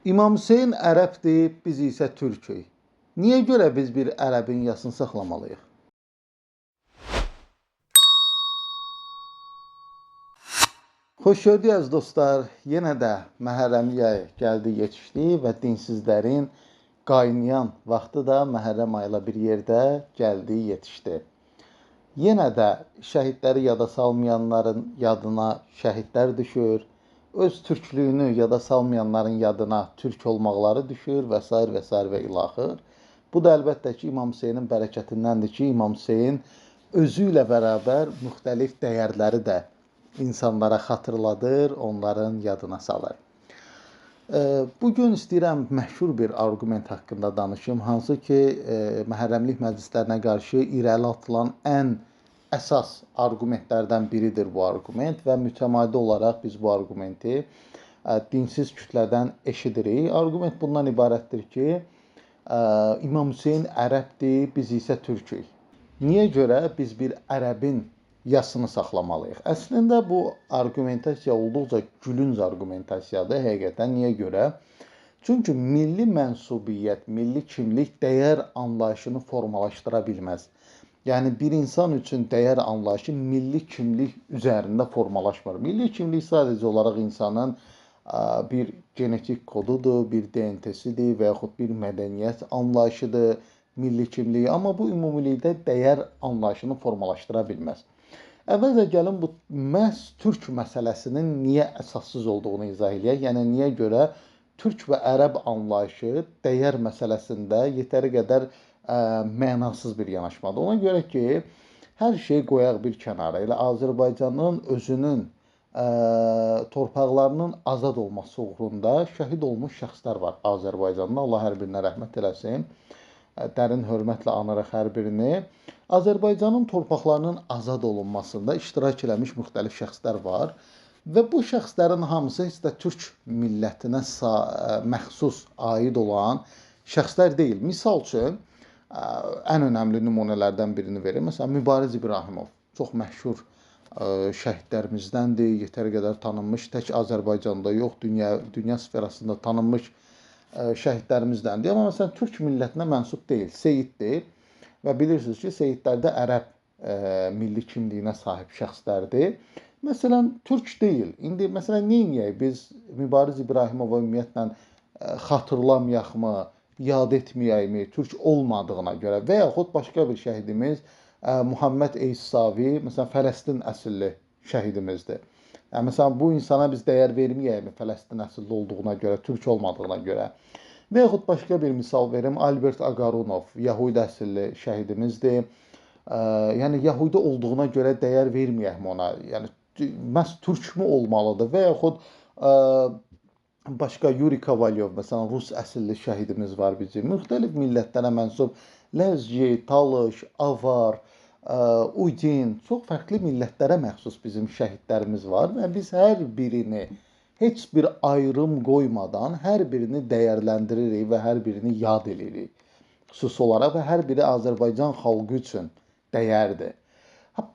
İmam Hüseyn ərəbdir, biz isə türkük. Niyə görə biz bir ərəbin yasını saxlamalıyıq? Xoş gördük əziz dostlar. Yenə də Məhərrəmlik ayı gəldi, yetişdi və dinsizlərin qaynayan vaxtı da Məhərrəm ayı ilə bir yerdə gəldi, yetişdi. Yenə də şəhidləri yada salmayanların yadına şəhidlər düşür. Öz türklüyünü yada salmayanların yadına türk olmaqları düşür və s. və s. və ilaxır. Bu da əlbəttə ki, İmam Hüseynin bərəkətindəndir ki, İmam Hüseyn özü ilə bərabər müxtəlif dəyərləri də insanlara xatırladır, onların yadına salır. Bugün istəyirəm məşhur bir arqument haqqında danışım, hansı ki, Məhərrəmlik məclislərinə qarşı irəli atılan ən əsas arqumentlərdən biridir bu arqument və mütəmadi olaraq biz bu arqumenti dinsiz kütlədən eşidirik. Arqument bundan ibarətdir ki, İmam Hüseyn ərəbdir, biz isə türkük. Niyə görə biz bir ərəbin yasını saxlamalıyıq? Əslində bu arqumentasiya olduqca gülünc arqumentasiyadır həqiqətən. Niyə görə? Çünki milli mənsubiyyət, milli kimlik dəyər anlayışını formalaşdıra bilməz. Yəni bir insan üçün dəyər anlayışı milli kimlik üzərində formalaşmır. Milli kimlik sadəcə olaraq insanın bir genetik kodudur, bir DNT-sidir və yaxud bir mədəniyyət anlayışıdır, milli kimliyi. Amma bu ümumilikdə dəyər anlayışını formalaşdıra bilməz. Əvvəlcə gəlin bu məhz türk məsələsinin niyə əsassız olduğunu izah edək. Yəni niyə görə türk və ərəb anlayışı dəyər məsələsində yetəri qədər mənasız bir yanaşmadır. Ona görə ki, hər şey qoyaq bir kənara. Elə Azərbaycanın özünün torpaqlarının azad olması uğrunda şəhid olmuş şəxslər var Azərbaycanda. Allah hər birinə rəhmət eləsin. Dərin hörmətlə anırıq hər birini. Azərbaycanın torpaqlarının azad olunmasında iştirak eləmiş müxtəlif şəxslər var. Və bu şəxslərin hamısı heç də türk millətinə məxsus aid olan şəxslər deyil. Misal üçün, ən önəmli nümunələrdən birini verim. Məsələn, Mübariz İbrahimov çox məşhur şəhidlərimizdəndir, yetəri qədər tanınmış, tək Azərbaycanda yox, dünya sferasında tanınmış şəhidlərimizdəndir. Amma məsələn, türk millətinə mənsub deyil, Seyiddir və bilirsiniz ki, Seyidlər də ərəb milli kimliyinə sahib şəxslərdir. Məsələn, türk deyil. İndi məsələn, neyiniyək? Biz Mübariz İbrahimova ümumiyyətlə xatırlamayaqmı, yad etməyəkmi, türk olmadığına görə və yaxud başqa bir şəhidimiz Muhammed Eysavi, məsələn, Fələstin əsilli şəhidimizdir. Yəni, məsələn, bu insana biz dəyər verməyəkmi Fələstin əsilli olduğuna görə, türk olmadığına görə. Və yaxud başqa bir misal verim, Albert Ağarunov, Yahudi əsilli şəhidimizdir. Yəni, Yahudi olduğuna görə dəyər verməyəkmi ona, yəni, məhz türkmü olmalıdır və yaxud başqa Yuri Kovalyov, məsələn, Rus əsilli şəhidimiz var bizim. Müxtəlif millətlərə mənsub Ləzgi, Talış, Avar, Udin, çox fərqli millətlərə məxsus bizim şəhidlərimiz var və biz hər birini heç bir ayrım qoymadan hər birini dəyərləndiririk və hər birini yad edirik. Xüsusi olaraq və hər biri Azərbaycan xalqı üçün dəyərdir.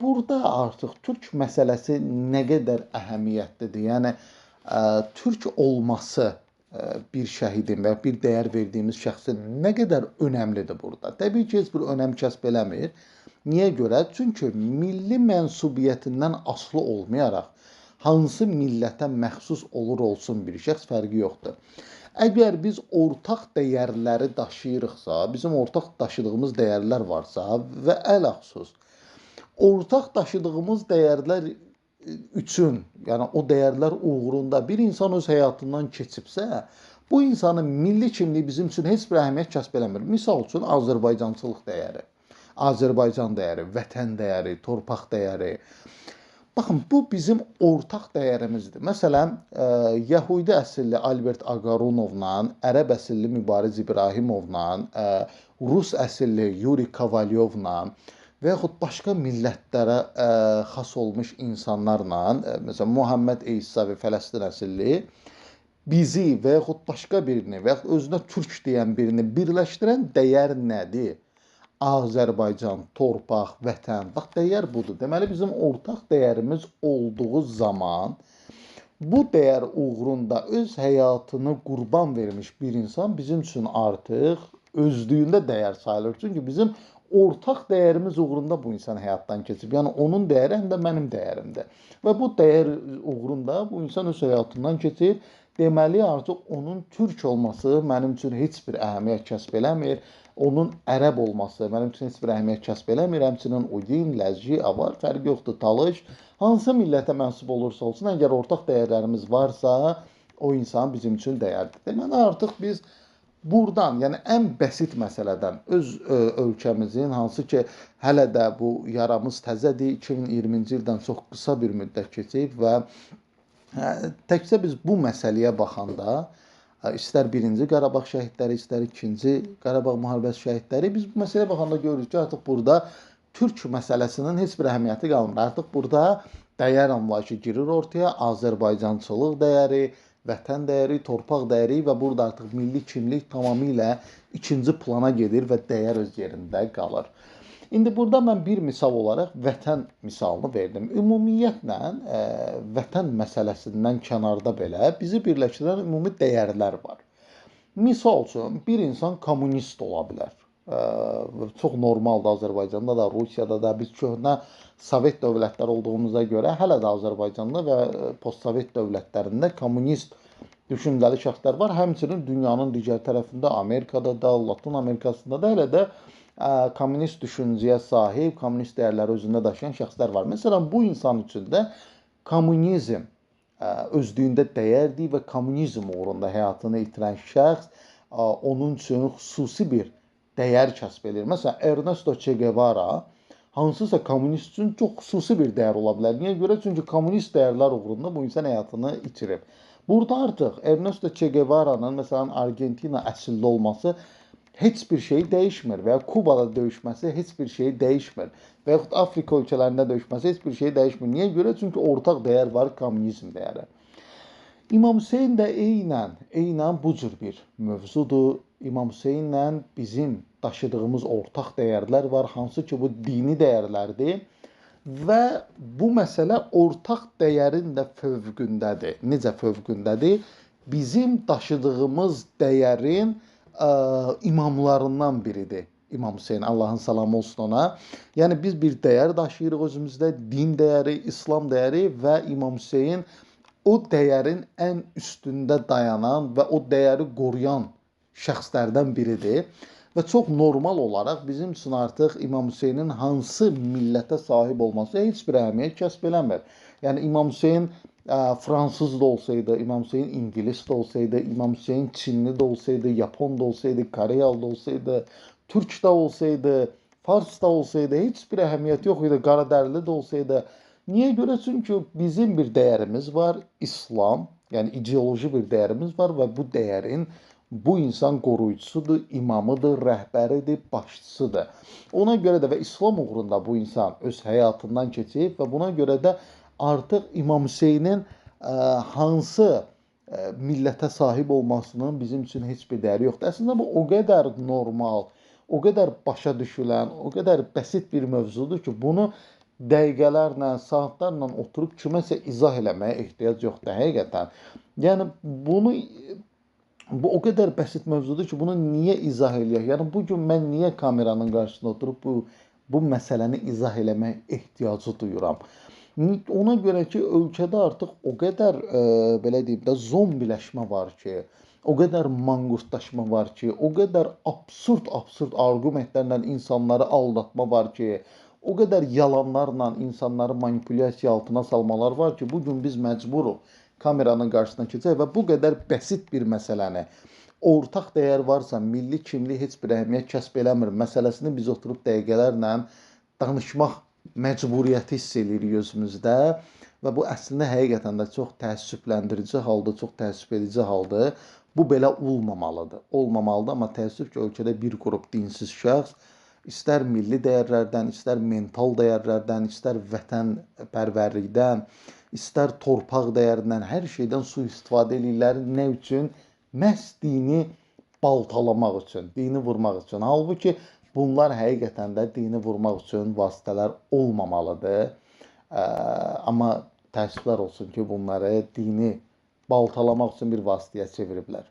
Burada artıq türk məsələsi nə qədər əhəmiyyətlidir. Yəni türk olması bir şəhidin və bir dəyər verdiyimiz şəxsin nə qədər önəmlidir burada. Təbii ki, heç bir önəm kəsb eləmir. Niyə görə? Çünki milli mənsubiyyətindən asılı olmayaraq hansı millətə məxsus olur olsun bir şəxs fərqi yoxdur. Əgər biz ortaq dəyərləri daşıyırıqsa, bizim ortaq daşıdığımız dəyərlər varsa və ələxüsus ortaq daşıdığımız dəyərlər üçün, yəni o dəyərlər uğrunda bir insan öz həyatından keçibsə, bu insanın milli kimliyi bizim üçün heç bir əhəmiyyət kəsb eləmir. Misal üçün, Azərbaycançılıq dəyəri, Azərbaycan dəyəri, vətən dəyəri, torpaq dəyəri. Baxın, bu bizim ortaq dəyərimizdir. Məsələn, Yahudi əsilli Albert Ağarunovla, ərəb əsilli Mübariz İbrahimovla, Rus əsilli Yuri Kovalyovla və yaxud başqa millətlərə xas olmuş insanlarla, məsələn, Muhammed Eysavi, Fələstin əsilli, bizi və yaxud başqa birini və yaxud özünə türk deyən birini birləşdirən dəyər nədir? Azərbaycan, torpaq, vətən. Bax, dəyər budur. Deməli, bizim ortaq dəyərimiz olduğu zaman bu dəyər uğrunda öz həyatını qurban vermiş bir insan bizim üçün artıq özlüyündə dəyər sayılır. Çünki bizim ortaq dəyərimiz uğrunda bu insan həyatdan keçib. Yəni onun dəyəri həm də mənim dəyərimdir. Və bu dəyər uğrunda bu insan öz həyatından keçib. Deməli artıq onun türk olması mənim üçün heç bir əhəmiyyət kəsb eləmir. Onun ərəb olması mənim üçün heç bir əhəmiyyət kəsb eləmir. Həmçinin o din, ləzgi, avar fərqi yoxdur, talış. Hansı millətə mənsub olursa olsun, əgər ortaq dəyərlərimiz varsa, o insan bizim üçün dəyərlidir. Deməli artıq biz buradan, yəni ən bəsit məsələdən öz ölkəmizin, hansı ki hələ də bu yaramız təzədir, 2020-ci ildən çox qısa bir müddət keçib və təkcə biz bu məsələyə baxanda, istər 1-ci Qarabağ şəhidləri, istər 2-ci Qarabağ müharibəsi şəhidləri, biz bu məsələyə baxanda görürük ki, artıq burada türk məsələsinin heç bir əhəmiyyəti qalmır. Artıq burada dəyər anlayışı girir ortaya, Azərbaycançılıq dəyəri, vətən dəyəri, torpaq dəyəri və burada artıq milli kimlik tamamilə ikinci plana gedir və dəyər öz yerində qalır. İndi burada mən bir misal olaraq vətən misalını verdim. Ümumiyyətlə vətən məsələsindən kənarda belə bizi birləşdirən ümumi dəyərlər var. Misal üçün bir insan kommunist ola bilər. Çox normaldır Azərbaycanda da, Rusiyada da. Biz köhnə Sovet dövlətləri olduğumuza görə hələ də Azərbaycanda və postsovet dövlətlərində kommunist düşüncəli şəxslər var. Həmçinin dünyanın digər tərəfində, Amerikada da, Latin Amerikasında da hələ də kommunist düşüncəyə sahib, kommunist dəyərləri özündə daşıyan şəxslər var. Məsələn, bu insan üçün də kommunizm özlüyündə dəyərdir və kommunizm uğrunda həyatını itirən şəxs onun üçün xüsusi bir dəyər kəsb edir. Məsələn, Ernesto Che Guevara hansısa kommunist üçün çox xüsusi bir dəyər ola bilər. Niyə görə? Çünki kommunist dəyərlər uğrunda bu insan həyatını itirib. Burada artıq Ernesto Che Guevara'nın məsələn Argentina əsilli olması heç bir şey dəyişmir və ya Kubada döyüşməsi heç bir şey dəyişmir və yaxud Afrika ölkələrində döyüşməsi heç bir şey dəyişmir. Niyə görə? Çünki ortaq dəyər var, kommunizm dəyəri. İmam Hüseyn də eynən bu cür bir mövzudur. İmam Hüseynlə bizim daşıdığımız ortaq dəyərlər var, hansı ki bu dini dəyərlərdir və bu məsələ ortaq dəyərin də fövqündədir. Necə fövqündədir? Bizim daşıdığımız dəyərin imamlarından biridir. İmam Hüseyn, Allahın salamı olsun ona. Yəni biz bir dəyər daşıyırıq özümüzdə, din dəyəri, İslam dəyəri və İmam Hüseyn o dəyərin ən üstündə dayanan və o dəyəri qoruyan şəxslərdən biridir. Və çox normal olaraq bizim üçün artıq İmam Hüseynin hansı millətə sahib olması heç bir əhəmiyyət kəsb eləmir. Yəni İmam Hüseyn Fransız da olsaydı, İmam Hüseyin İngiliz de olsaydı, İmam Hüseyin Çinli de olsaydı, Japon da olsaydı, Koreyalı da olsaydı, Türk de olsaydı, Fars da olsaydı, heç bir əhəmiyyət yox idi, qaradərli de olsaydı. Niyə görə? Çünki bizim bir dəyərimiz var, İslam, yəni ideoloji bir dəyərimiz var və bu dəyərin bu insan qoruyucusudur, imamıdır, rəhbəridir, başçısıdır. Ona görə də və İslam uğrunda bu insan öz həyatından keçib və buna görə də artıq İmam Hüseynin hansı millətə sahib olmasının bizim üçün heç bir dəyəri yoxdur. Əslində bu o qədər normal, o qədər başa düşülən, o qədər bəsit bir mövzudur ki, bunu dəqiqələrlə, saatlarla oturub kiməsə izah eləməyə ehtiyac yoxdur həqiqətən. Yəni bu o qədər bəsit mövzudur ki, bunu niyə izah eləyək? Yəni bu gün mən niyə kameranın qarşısında oturub bu məsələni izah eləmək ehtiyacı duyuram? Ona görə ki, ölkədə artıq o qədər belə deyim də zombiləşmə var ki, o qədər manqurtlaşma var ki, o qədər absurd arqumentlərlə insanları aldatma var ki, o qədər yalanlarla insanları manipulyasiya altına salmalar var ki, bu gün biz məcburuq kameranın qarşısına keçək və bu qədər bəsit bir məsələni, ortaq dəyər varsa, milli kimlik heç bir əhəmiyyət kəsb eləmir məsələsini biz oturub dəqiqələrlə danışmaq məcburiyyəti hiss edirik özümüzdə və bu əslində həqiqətən də çox təəssüfləndirici haldır, çox təəssüf edici haldır. Bu belə olmamalıdır. Olmamalıdır, amma təəssüf ki, ölkədə bir qrup dinsiz şəxs istər milli dəyərlərdən, istər mental dəyərlərdən, istər vətənpərvərlikdən, istər torpaq dəyərindən, hər şeydən sui-istifadə edirlər. Nə üçün? Məhz dini baltalamaq üçün, dini vurmaq üçün. Halbuki bunlar həqiqətən də dini vurmaq üçün vasitələr olmamalıdır. Amma təəssüflər olsun ki, bunları dini baltalamaq üçün bir vasitəyə çeviriblər.